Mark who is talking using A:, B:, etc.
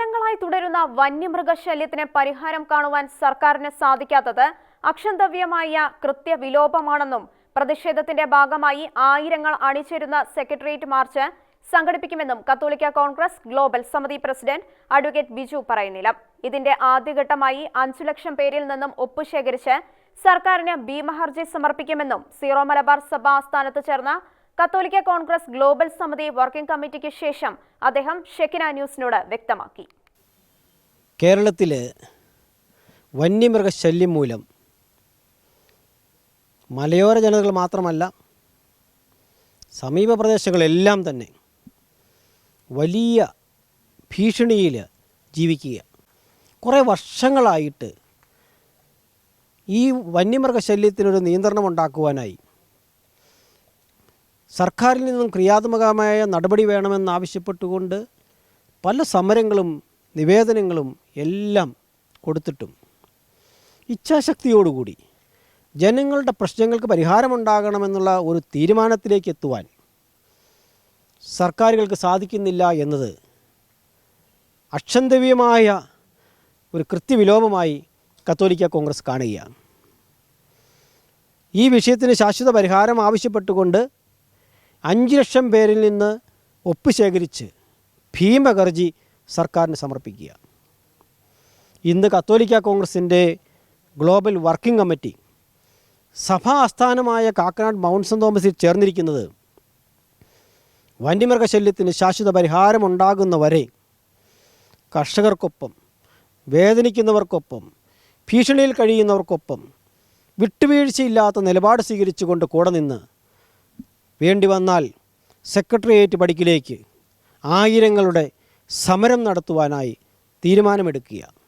A: വർഷങ്ങളായി തുടരുന്ന വന്യമൃഗശല്യത്തിന് പരിഹാരം കാണുവാൻ സർക്കാരിന് സാധിക്കാത്തത് അക്ഷന്തവ്യമായ കൃത്യവിലോപമാണെന്നും പ്രതിഷേധത്തിന്റെ ഭാഗമായി ആയിരങ്ങൾ അണിചേരുന്ന സെക്രട്ടേറിയറ്റ് മാർച്ച് സംഘടിപ്പിക്കുമെന്നും കത്തോലിക്ക കോൺഗ്രസ് ഗ്ലോബൽ സമിതി പ്രസിഡന്റ് അഡ്വക്കേറ്റ് ബിജു പറയുന്നില്ല. ഇതിന്റെ ആദ്യഘട്ടമായി 5 ലക്ഷം പേരിൽ നിന്നും ഒപ്പ് ശേഖരിച്ച് സർക്കാരിന് ഭീമഹർജി സമർപ്പിക്കുമെന്നും സീറോ മലബാർ സഭ ആസ്ഥാനത്ത് ചേർന്ന കത്തോലിക്ക കോൺഗ്രസ് ഗ്ലോബൽ സമിതി വർക്കിംഗ് കമ്മിറ്റിക്ക് ശേഷം അദ്ദേഹം ഷെക്കിന ന്യൂസിനോട് വ്യക്തമാക്കി.
B: കേരളത്തിലെ വന്യമൃഗശല്യം മൂലം മലയോര ജനതകൾ മാത്രമല്ല, സമീപ പ്രദേശങ്ങളെല്ലാം തന്നെ വലിയ ഭീഷണിയിൽ ജീവിക്കുക. കുറേ വർഷങ്ങളായിട്ട് ഈ വന്യമൃഗശല്യത്തിനൊരു നിയന്ത്രണം ഉണ്ടാക്കുവാനായി സർക്കാരിൽ നിന്നും ക്രിയാത്മകമായ നടപടി വേണമെന്നാവശ്യപ്പെട്ടുകൊണ്ട് പല സമരങ്ങളും നിവേദനങ്ങളും എല്ലാം കൊടുത്തിട്ടും ഇച്ഛാശക്തിയോടുകൂടി ജനങ്ങളുടെ പ്രശ്നങ്ങൾക്ക് പരിഹാരമുണ്ടാകണമെന്നുള്ള ഒരു തീരുമാനത്തിലേക്ക് എത്തുവാൻ സർക്കാരുകൾക്ക് സാധിക്കുന്നില്ല എന്നത് അക്ഷന്തവ്യമായ ഒരു കൃത്യവിലോപമായി കത്തോലിക്ക കോൺഗ്രസ് കാണുകയാണ്. ഈ വിഷയത്തിന് ശാശ്വത പരിഹാരം ആവശ്യപ്പെട്ടുകൊണ്ട് 5 ലക്ഷം പേരിൽ നിന്ന് ഒപ്പ് ശേഖരിച്ച് ഭീമഹർജി സർക്കാരിന് സമർപ്പിക്കുക. ഇന്ന് കത്തോലിക്ക കോൺഗ്രസിൻ്റെ ഗ്ലോബൽ വർക്കിംഗ് കമ്മിറ്റി സഭാ ആസ്ഥാനമായ കാക്കനാട് മൗണ്ട് സെന്റ് തോമസിൽ ചേർന്നിരിക്കുന്നത് വന്യമൃഗശല്യത്തിന് ശാശ്വത പരിഹാരമുണ്ടാകുന്നവരെ കർഷകർക്കൊപ്പം, വേദനിക്കുന്നവർക്കൊപ്പം, ഭീഷണിയിൽ കഴിയുന്നവർക്കൊപ്പം വിട്ടുവീഴ്ചയില്ലാത്ത നിലപാട് സ്വീകരിച്ചുകൊണ്ട് കൂടെ നിന്ന് വേണ്ടി വന്നാൽ സെക്രട്ടേറിയറ്റ് പടിക്കിലേക്ക് ആയിരങ്ങളുടെ സമരം നടത്തുവാനായി തീരുമാനമെടുക്കുക.